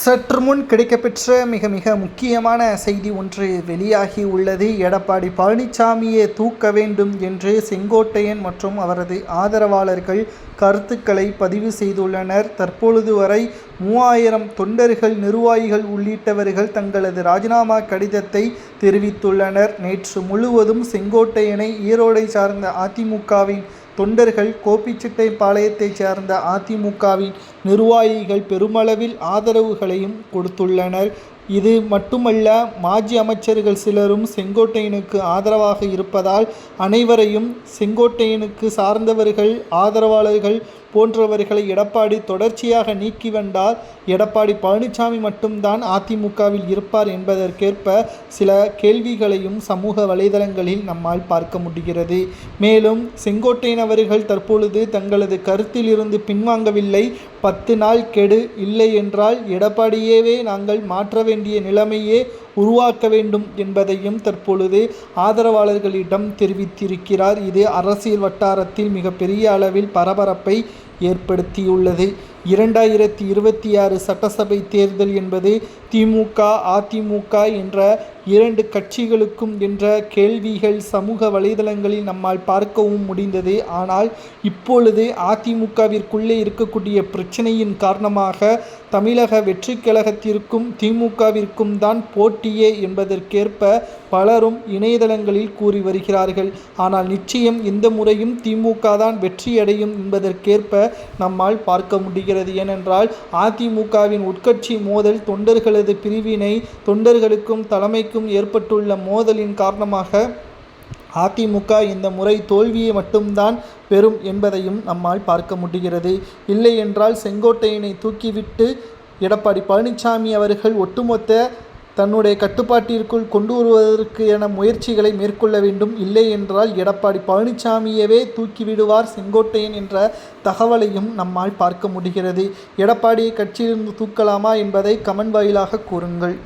சற்று முன் கிடைக்கப்பெற்ற மிக மிக முக்கியமான செய்தி ஒன்று வெளியாகி உள்ளது. எடப்பாடி பழனிசாமியை தூக்க வேண்டும் என்று செங்கோட்டையன் மற்றும் அவரது ஆதரவாளர்கள் கருத்துக்களை பதிவு செய்துள்ளனர். தற்பொழுது வரை 3000 தொண்டர்கள், நிர்வாகிகள் உள்ளிட்டவர்கள் தங்களது ராஜினாமா கடிதத்தை தெரிவித்துள்ளனர். நேற்று முழுவதும் செங்கோட்டையனை ஈரோடை சார்ந்த அதிமுகவின் தொண்டர்கள், கோபிச்செட்டிப்பாளையத்தைச் சேர்ந்த அதிமுகவின் நிர்வாகிகள் பெருமளவில் ஆதரவுகளையும் கொடுத்துள்ளனர். இது மட்டுமல்ல, மாஜி அமைச்சர்கள் சிலரும் செங்கோட்டையனுக்கு ஆதரவாக இருப்பதால் அனைவரையும் செங்கோட்டையனுக்கு சார்ந்தவர்கள், ஆதரவாளர்கள் போன்றவர்களை எடப்பாடி தொடர்ச்சியாக நீக்கி வந்தால் எடப்பாடி பழனிசாமி மட்டும்தான் அதிமுகவில் இருப்பார் என்பதற்கேற்ப சில கேள்விகளையும் சமூக வலைதளங்களில் நம்மால் பார்க்க முடிகிறது. மேலும் செங்கோட்டையன் அவர்கள் தற்பொழுது தங்களது கருத்தில் இருந்து பின்வாங்கவில்லை. 10 நாள் கெடு, இல்லை என்றால் எடப்பாடியவே நாங்கள் மாற்ற வேண்டிய நிலைமையே உருவாக்க வேண்டும் என்பதையும் தற்பொழுது ஆதரவாளர்களிடம் தெரிவித்திருக்கிறார். இது அரசியல் வட்டாரத்தில் மிகப்பெரிய அளவில் பரபரப்பை ஏற்படுத்தியுள்ளது. 2026 சட்டசபை தேர்தல் என்பது திமுக, அதிமுக என்ற 2 கட்சிகளுக்கும் என்ற கேள்விகள் சமூக வலைதளங்களில் நம்மால் பார்க்கவும் முடிந்தது. ஆனால் இப்பொழுது அதிமுகவிற்குள்ளே இருக்கக்கூடிய பிரச்சனையின் காரணமாக தமிழக வெற்றி கழகத்திற்கும் திமுகவிற்கும் தான் போட்டியே என்பதற்கேற்ப பலரும் இணையதளங்களில் கூறி வருகிறார்கள். ஆனால் நிச்சயம் இந்த முறையும் திமுக தான் வெற்றியடையும் என்பதற்கேற்ப நம்மால் பார்க்க முடிகிறது. ஏனென்றால் அதிமுகவின் உட்கட்சி மோதல், தொண்டர்களது பிரிவினை, தொண்டர்களுக்கும் தலைமைக்கும் ஏற்பட்டுள்ள மோதலின் காரணமாக அதிமுக இந்த முறை தோல்வியை மட்டும்தான் பெறும் என்பதையும் நம்மால் பார்க்க முடிகிறது. இல்லை என்றால் செங்கோட்டையனை தூக்கிவிட்டு எடப்பாடி பழனிசாமி அவர்கள் ஒட்டுமொத்த தன்னுடைய கட்டுப்பாட்டிற்குள் கொண்டு வருவதற்கு என முயற்சிகளை மேற்கொள்ள வேண்டும். இல்லை என்றால் எடப்பாடி பழனிசாமியவே தூக்கிவிடுவார் செங்கோட்டையன் என்ற தகவலையும் நம்மால் பார்க்க முடிகிறது. எடப்பாடியை கட்சியிலிருந்து தூக்கலாமா என்பதை கமெண்ட் வாயிலாக கூறுங்கள்.